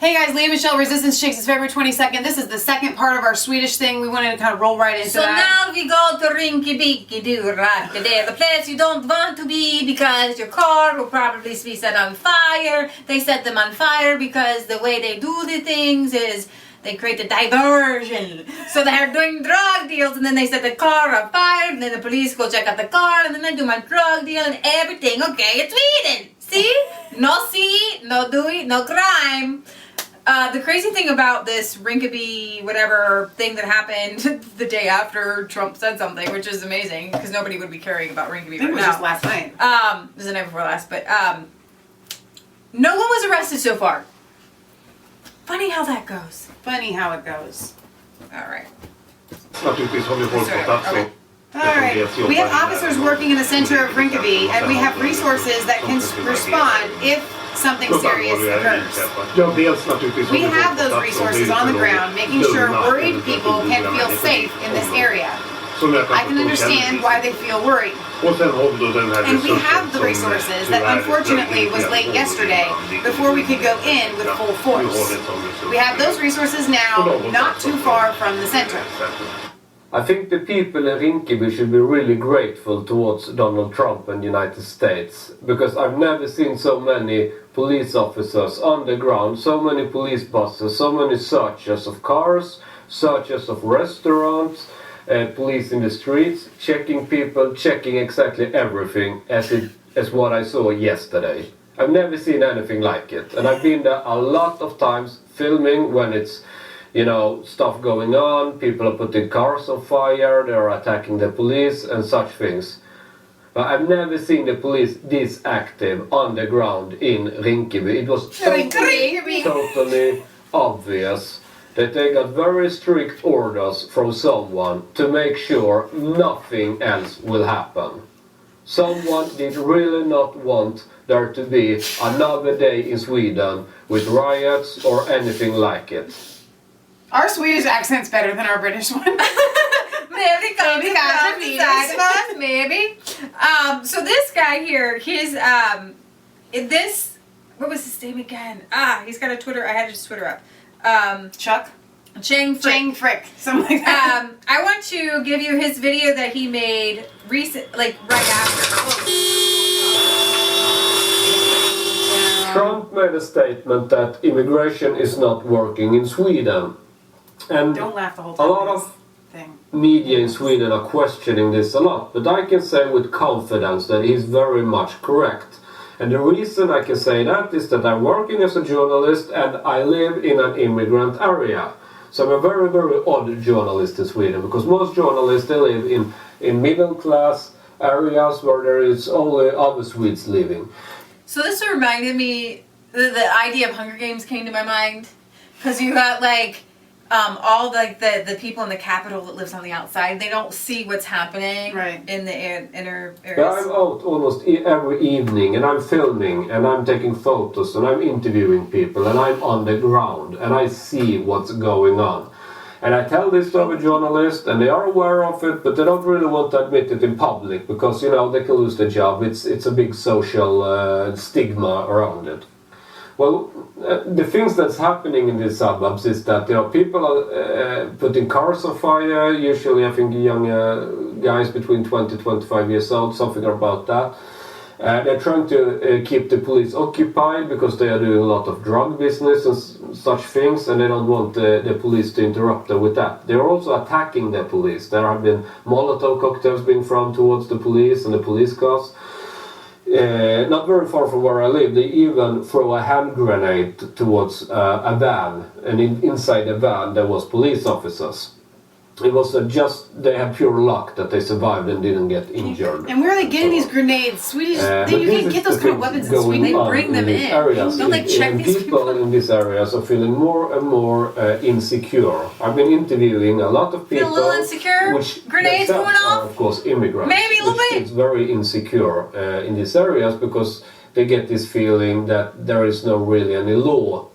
Hey guys, Leah Michelle, Resistance Chicks. It's February 22nd. This is the second part of our Swedish thing. We wanted to kind of roll right into that. So now we go to Rinkeby-do-Rake. The place you don't want to be because your car will probably be set on fire. They set them on fire because the way they do the things is they create a diversion. So they're doing drug deals and then they set the car on fire and then the police go check out the car and then I do my drug deal and everything okay. It's Sweden. See? No doing, no crime. The crazy thing about this Rinkeby whatever thing that happened the day after Trump said something, which is amazing because nobody would be caring about Rinkeby right now. It was just last night. It was the night before last, but no one was arrested so far. Funny how that goes. Funny how it goes. Alright. Naturligtvis har vi folk på plats. Alright. We have officers working in the center of Rinkeby and we have resources that can respond if something serious occurs. We have those resources on the ground, making sure worried people can feel safe in this area. I can understand why they feel worried. And we have the resources that unfortunately was late yesterday before we could go in with full force. We have those resources now, not too far from the center. I think the people in Rinkeby should be really grateful towards Donald Trump and the United States, because I've never seen so many police officers on the ground, so many police buses, so many searches of cars, searches of restaurants, police in the streets, checking people, checking exactly everything as what I saw yesterday. I've never seen anything like it, and I've been there a lot of times filming when it's, you know, stuff going on, people are putting cars on fire, they're attacking the police and such things. But I've never seen the police this active on the ground in Rinkeby. It was totally obvious that they got very strict orders from someone to make sure nothing else will happen. Someone did really not want there to be another day in Sweden with riots or anything like it. Our Swedish accent's better than our British one. Maybe maybe. So this guy here, he's what was his name again? He's got a Twitter. I had his Twitter up. Chang Frick. Chang Frick, something like that. I want to give you his video that he made right after. Trump made a statement that immigration is not working in Sweden. And Don't laugh the whole time. A lot of media in Sweden are questioning this a lot, but I can say with confidence that he's very much correct. And the reason I can say that is that I'm working as a journalist and I live in an immigrant area. So I'm a very, very odd journalist in Sweden, because most journalists, they live in middle class areas where there is only other Swedes living. So this reminded me, the idea of Hunger Games came to my mind, because you got like all the people in the Capitol that lives on the outside, they don't see what's happening in the inner areas. Yeah, I'm out almost every evening and I'm filming and I'm taking photos and I'm interviewing people and I'm on the ground and I see what's going on. And I tell this to other journalists and they are aware of it, but they don't really want to admit it in public because, you know, they can lose their job. It's a big social stigma around it. Well, the things that's happening in these suburbs is that, you know, people are putting cars on fire, usually I think young guys between 20 to 25 years old, something about that. They're trying to keep the police occupied because they are doing a lot of drug business and such things, and they don't want the police to interrupt them with that. They're also attacking the police. There have been Molotov cocktails being thrown towards the police and the police cars. Not very far from where I live, they even throw a hand grenade towards a van, and inside the van there was police officers. It was they had pure luck that they survived and didn't get injured. And where are they getting these grenades? Swedish, you can't get those kind of weapons in Sweden. They bring them in. Don't they check these people in these areas are feeling more and more insecure. I've been interviewing a lot of people. Feel a little insecure? Which grenades going off? Are, of course, immigrants. Maybe a little bit. It's very insecure in these areas because they get this feeling that there is no really any law.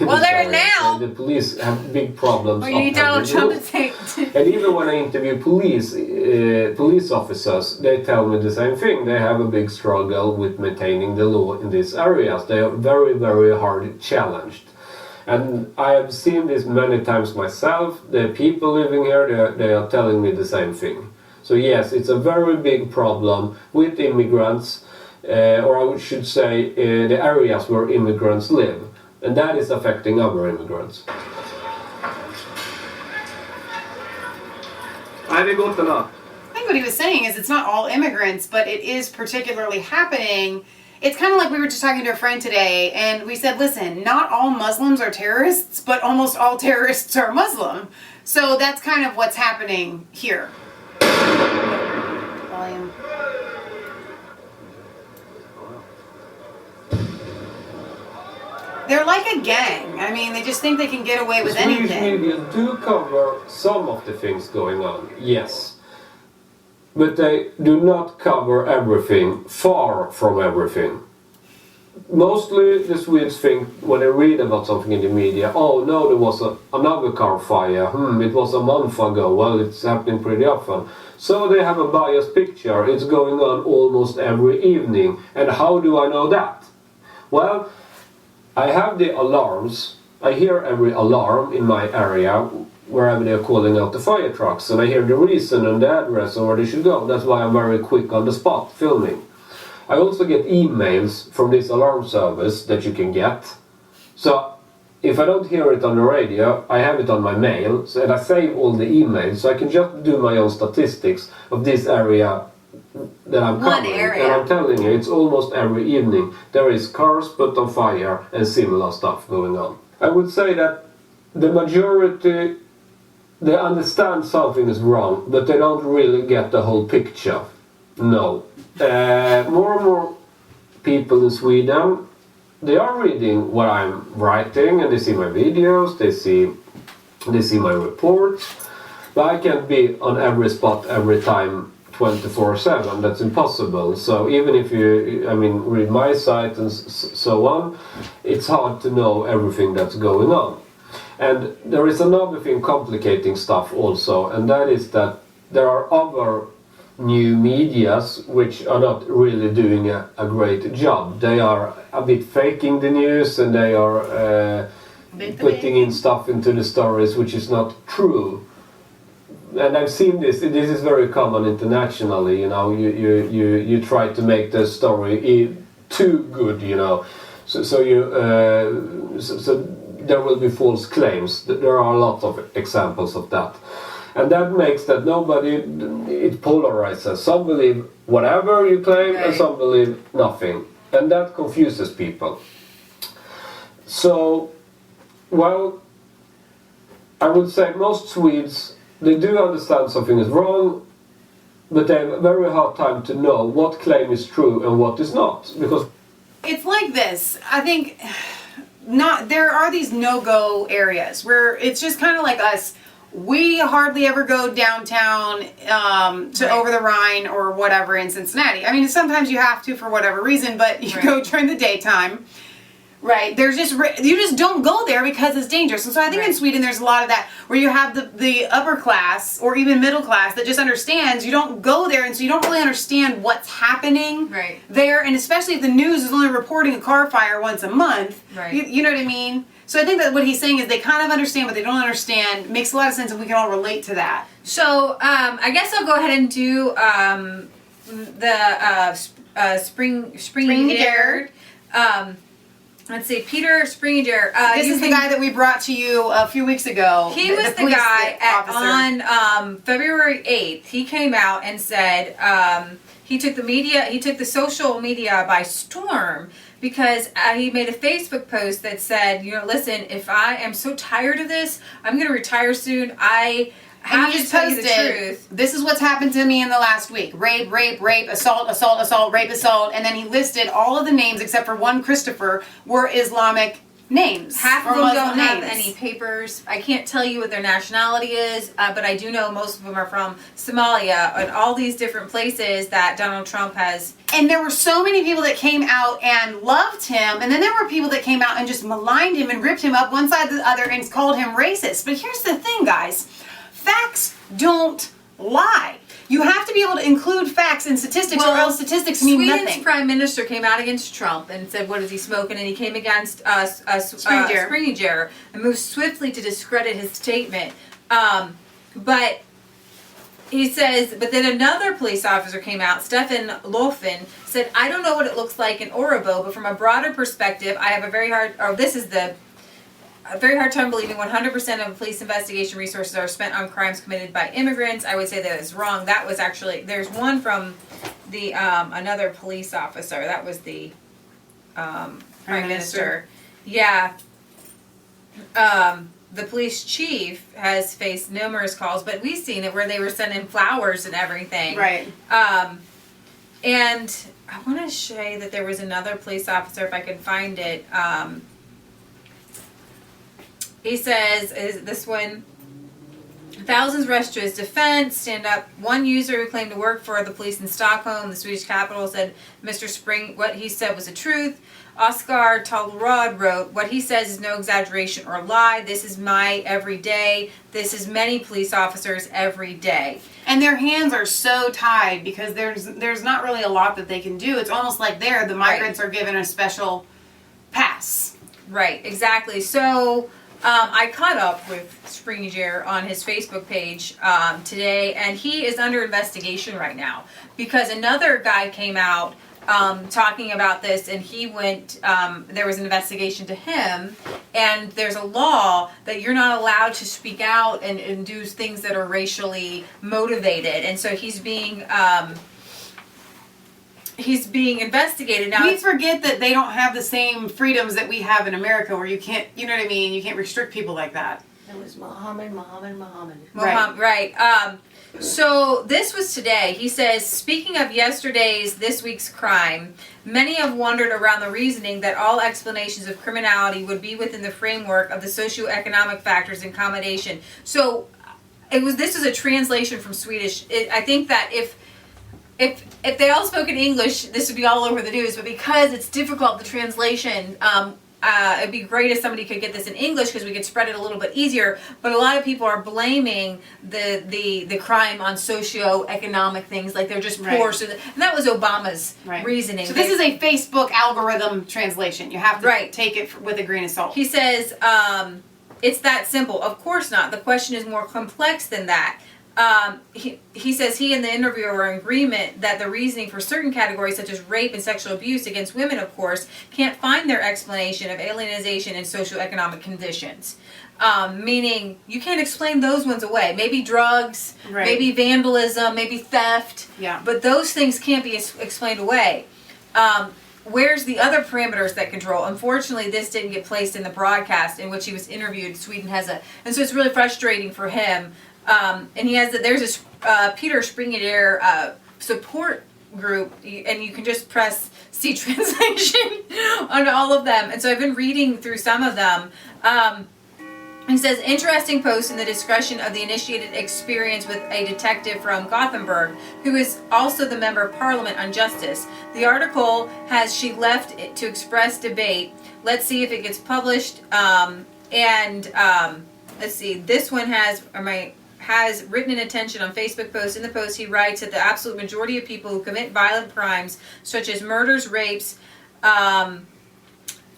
Well, there now. The police have big problems. Well, you need Donald Trump to take. And even when I interview police officers, they tell me the same thing. They have a big struggle with maintaining the law in these areas. They are very, very hard challenged. And I have seen this many times myself. The people living here, they are telling me the same thing. So yes, it's a very big problem with immigrants, or I should say the areas where immigrants live. And that is affecting other immigrants. Nej, vi går till I think what he was saying is it's not all immigrants, but it is particularly happening. It's kind of like we were just talking to a friend today, and we said, listen, not all Muslims are terrorists, but almost all terrorists are Muslim. So that's kind of what's happening here. Volume. They're like a gang. I mean, they just think they can get away with anything. Swedish media do cover some of the things going on, yes. But they do not cover everything, far from everything. Mostly the Swedes think, when they read about something in the media, oh no, there was another car fire, it was a month ago, well, it's happening pretty often. So they have a biased picture, it's going on almost every evening. And how do I know that? Well, I have the alarms. I hear every alarm in my area wherever they're calling out the fire trucks, and I hear the reason and the address and where they should go. That's why I'm very quick on the spot filming. I also get emails from this alarm service that you can get. So if I don't hear it on the radio, I have it on my mail, and I save all the emails, so I can just do my own statistics of this area that I'm covering. And I'm telling you, it's almost every evening there is cars put on fire and similar stuff going on. I would say that the majority, they understand something is wrong, but they don't really get the whole picture. No. More and more people in Sweden, they are reading what I'm writing, and they see my videos, they see my reports, but I can't be on every spot every time 24/7. That's impossible. So even if you, read my site and so on, it's hard to know everything that's going on. And there is another thing complicating stuff also, and that is that there are other new medias which are not really doing a great job. They are a bit faking the news, and they are putting in stuff into the stories which is not true. And I've seen this is very common internationally, you try to make the story too good, so there will be false claims. There are a lot of examples of that. And that makes that it polarizes. Some believe whatever you claim, and some believe nothing. And that confuses people. So, well, I would say most Swedes, they do understand something is wrong, but they have a very hard time to know what claim is true and what is not. Because it's like this. I think there are these no-go areas where it's just kind of like us. We hardly ever go downtown to over the Rhine or whatever in Cincinnati. I mean, sometimes you have to for whatever reason, but you go during the daytime. Right, you just don't go there because it's dangerous. And so I think in Sweden there's a lot of that, where you have the upper class or even middle class that just understands you don't go there, and so you don't really understand what's happening there. And especially if the news is only reporting a car fire once a month, you know what I mean? So I think that what he's saying is they kind of understand what they don't understand. It makes a lot of sense, and we can all relate to that. So I guess I'll go ahead and do the Springare. Let's see, Peter Springare. This is the guy that we brought to you a few weeks ago. He was the guy on February 8th. He came out and said he took the social media by storm, because he made a Facebook post that said, listen, if I am so tired of this, I'm going to retire soon. I have to tell you the truth. This is what's happened to me in the last week. Rape, assault, rape, assault. And then he listed all of the names except for one Christopher were Islamic names. Half of them don't have any papers. I can't tell you what their nationality is, but I do know most of them are from Somalia and all these different places that Donald Trump has. And there were so many people that came out and loved him, and then there were people that came out and just maligned him and ripped him up one side to the other and called him racist. But here's the thing, guys. Facts don't lie. You have to be able to include facts and statistics, or else statistics mean Sweden's nothing. prime minister came out against Trump and said, "What is he smoking?" And he came against Springare and moved swiftly to discredit his statement. But he says, but then another police officer came out, Stefan Löfven, said, "I don't know what it looks like in Örebro, but from a broader perspective, I have a very hard time believing 100% of police investigation resources are spent on crimes committed by immigrants. I would say that is wrong." That was actually, there's one from the another police officer. That was the prime minister. Yeah. The police chief has faced numerous calls, but we've seen it where they were sending flowers and everything. Right. And I want to show you that there was another police officer, if I can find it. He says, is this one? Thousands rushed to his defense. Stand up. One user who claimed to work for the police in Stockholm, the Swedish capital, said what he said was the truth. Oscar Talrod wrote, "What he says is no exaggeration or lie. This is my everyday. This is many police officers every day." And their hands are so tied because there's not really a lot that they can do. It's almost like the migrants are given a special pass. Right, exactly. So I caught up with Springare on his Facebook page today, and he is under investigation right now because another guy came out talking about this, and he went, there was an investigation to him, and there's a law that you're not allowed to speak out and do things that are racially motivated, and so he's being investigated now. We forget that they don't have the same freedoms that we have in America, where you can't, you know what I mean, you can't restrict people like that. It was Muhammad. Right. So this was today. He says, speaking of this week's crime, many have wondered around the reasoning that all explanations of criminality would be within the framework of the socioeconomic factors in accommodation. So this is a translation from Swedish. I think that if they all spoke in English, this would be all over the news. But because it's difficult, the translation, it'd be great if somebody could get this in English because we could spread it a little bit easier. But a lot of people are blaming the crime on socioeconomic things, like they're just poor. So and that was Obama's reasoning. So this is a Facebook algorithm translation. You have to take it with a grain of salt. He says, it's that simple. Of course not. The question is more complex than that. He says he and the interviewer are in agreement that the reasoning for certain categories such as rape and sexual abuse against women, of course, can't find their explanation of alienation and socioeconomic conditions. Meaning you can't explain those ones away. Maybe drugs, maybe vandalism, maybe theft, but those things can't be explained away. Where's the other parameters that control? Unfortunately, this didn't get placed in the broadcast in which he was interviewed. Sweden has and so it's really frustrating for him. And he has there's this Peter Springare support group, and you can just press see translation on all of them. And so I've been reading through some of them. He says, interesting post in the discussion of the initiated experience with a detective from Gothenburg, who is also the member of parliament on justice. The article has she left it to express debate. Let's see if it gets published. Let's see, this one has written an attention on Facebook post. In the post, he writes that the absolute majority of people who commit violent crimes, such as murders, rapes, I'm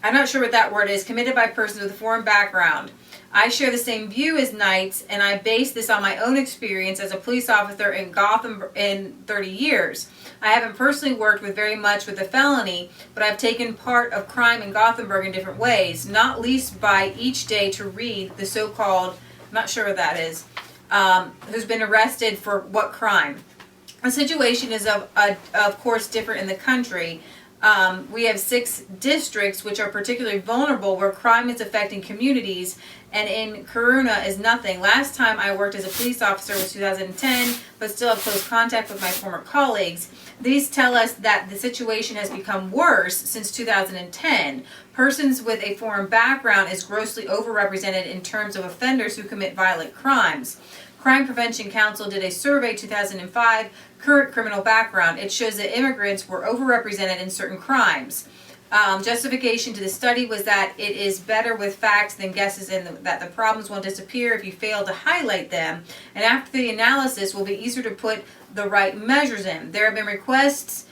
not sure what that word is, committed by persons with a foreign background. I share the same view as Knights, and I base this on my own experience as a police officer in Gotham in 30 years. I haven't personally worked very much with a felony, but I've taken part of crime in Gothenburg in different ways, not least by each day to read the so-called, I'm not sure what that is, who's been arrested for what crime. The situation is of course different in the country. We have 6 districts which are particularly vulnerable where crime is affecting communities, and in Kiruna is nothing. Last time I worked as a police officer was 2010, but still have close contact with my former colleagues. These tell us that the situation has become worse since 2010. Persons with a foreign background is grossly overrepresented in terms of offenders who commit violent crimes. Crime Prevention Council did a survey 2005, current criminal background. It shows that immigrants were overrepresented in certain crimes. Justification to the study was that it is better with facts than guesses, and that the problems won't disappear if you fail to highlight them. And after the analysis, will be easier to put the right measures in. There have been requests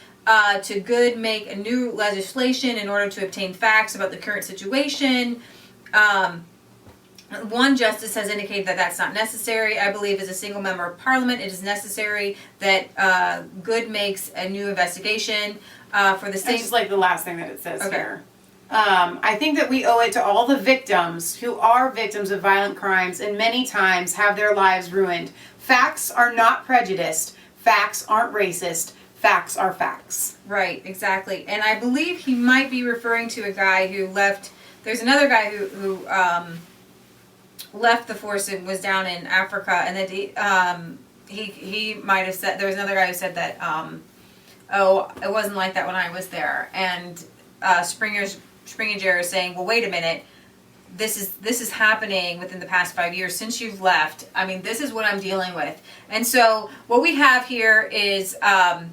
to Good make a new legislation in order to obtain facts about the current situation. One justice has indicated that that's not necessary. I believe as a single member of parliament, it is necessary that Good makes a new investigation for the same. That's just like the last thing that it says here. I think that we owe it to all the victims who are victims of violent crimes and many times have their lives ruined. Facts are not prejudiced. Facts aren't racist. Facts are facts. Right, exactly. And I believe he might be referring to a guy who left. There's another guy who left the force and was down in Africa, and that he might have said, there was another guy who said that it wasn't like that when I was there, and Springare is saying, well, wait a minute, this is happening within the past 5 years since you've left. I mean, this is what I'm dealing with. And so what we have here is a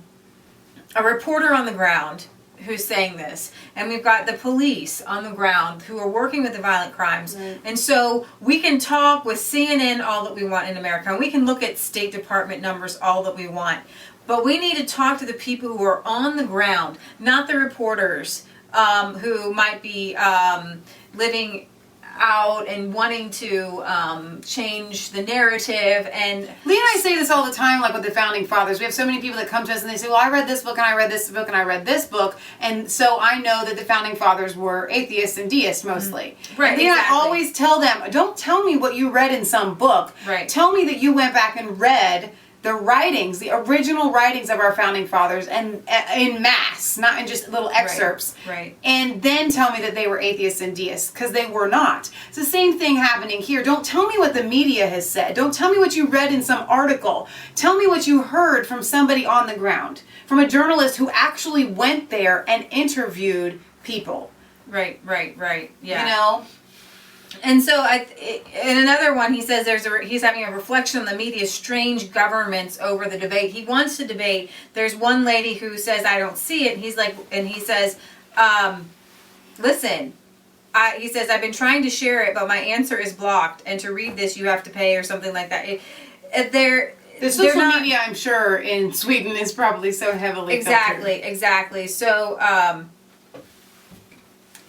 reporter on the ground who's saying this, and we've got the police on the ground who are working with the violent crimes. And so we can talk with CNN all that we want in America, and we can look at State Department numbers all that we want, but we need to talk to the people who are on the ground, not the reporters who might be living out and wanting to change the narrative. And Lee and I say this all the time, like with the founding fathers. We have so many people that come to us and they say, well, I read this book and I read this book and I read this book, and so I know that the founding fathers were atheists and deists mostly. Right, and Lee and I always tell them, don't tell me what you read in some book. Right. Tell me that you went back and read the writings, the original writings of our founding fathers, and in mass, not in just little excerpts. Right. And then tell me that they were atheists and deists, because they were not. It's the same thing happening here. Don't tell me what the media has said. Don't tell me what you read in some article. Tell me what you heard from somebody on the ground, from a journalist who actually went there and interviewed people. Right. Yeah. You know? And so, in another one, he says he's having a reflection on the media's strange governments over the debate. He wants to debate. There's one lady who says, I don't see it. And he says, listen, he says, I've been trying to share it, but my answer is blocked. And to read this, you have to pay or something like that. The social media, I'm sure, in Sweden is probably so heavily filtered. Exactly. So,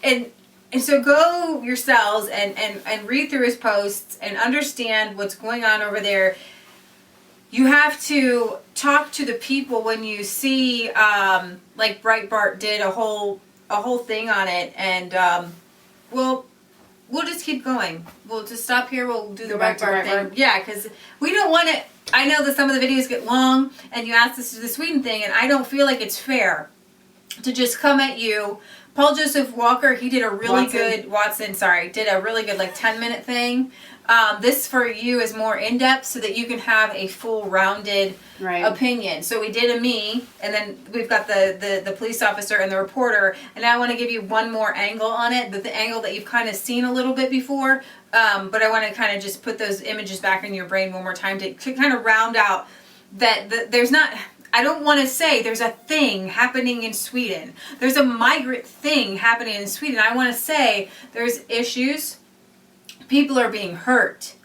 And so go yourselves and read through his posts and understand what's going on over there. You have to talk to the people when you see, like Breitbart did a whole thing on it, and we'll just keep going. We'll just stop here. We'll do the Breitbart thing. Yeah, because we don't want to. I know that some of the videos get long, and you asked us to do the Sweden thing, and I don't feel like it's fair to just come at you. Paul Joseph Walker, he did a really good, did a really good like 10-minute thing. This for you is more in-depth so that you can have a full rounded opinion. So we did a me, and then we've got the police officer and the reporter, and I want to give you one more angle on it, the angle that you've kind of seen a little bit before, but I want to kind of just put those images back in your brain one more time to kind of round out that there's not... I don't want to say there's a thing happening in Sweden. There's a migrant thing happening in Sweden. I want to say there's issues. People are being hurt.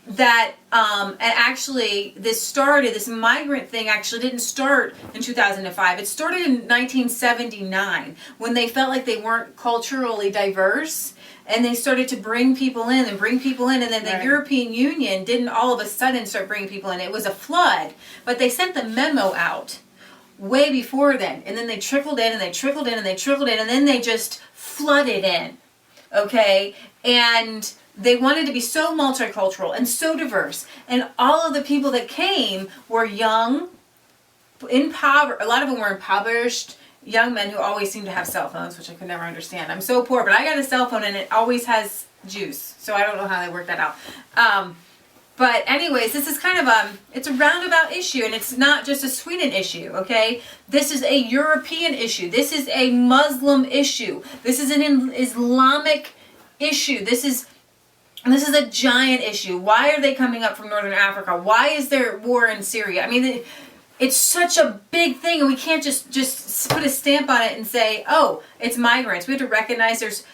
That and actually this migrant thing actually didn't start in 2005. It started in 1979 when they felt like they weren't culturally diverse. And they started to bring people in, and then the European Union didn't all of a sudden start bringing people in. It was a flood, but they sent the memo out way before then, and then they trickled in, and then they just flooded in, okay? And they wanted to be so multicultural and so diverse, and all of the people that came were young, a lot of them were impoverished, young men who always seem to have cell phones, which I could never understand. I'm so poor, but I got a cell phone and it always has juice. So I don't know how they work that out. But anyways, this is kind of it's a roundabout issue, and it's not just a Sweden issue, okay? This is a European issue. This is a Muslim issue. This is an Islamic issue. This is a giant issue. Why are they coming up from Northern Africa? Why is there war in Syria? I mean, it's such a big thing, and we can't just put a stamp on it and say, oh, it's migrants. We have to recognize there's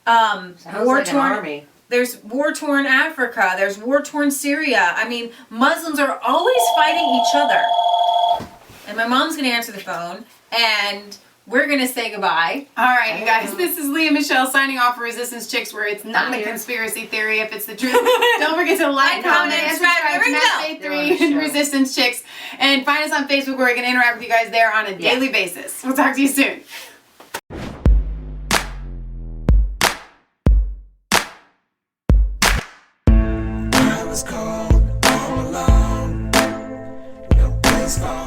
war-torn. There's war-torn Africa. There's war-torn Syria. I mean, Muslims are always fighting each other. And my mom's going to answer the phone, and we're going to say goodbye. All right, you guys. This is Leah Michelle signing off for Resistance Chicks, where it's not a conspiracy theory if it's the truth. Don't forget to like, comment, and subscribe to Match 3 and Resistance Chicks. And find us on Facebook, where we can interact with you guys there on a daily basis. We'll talk to you soon. I was cold, all alone. No place for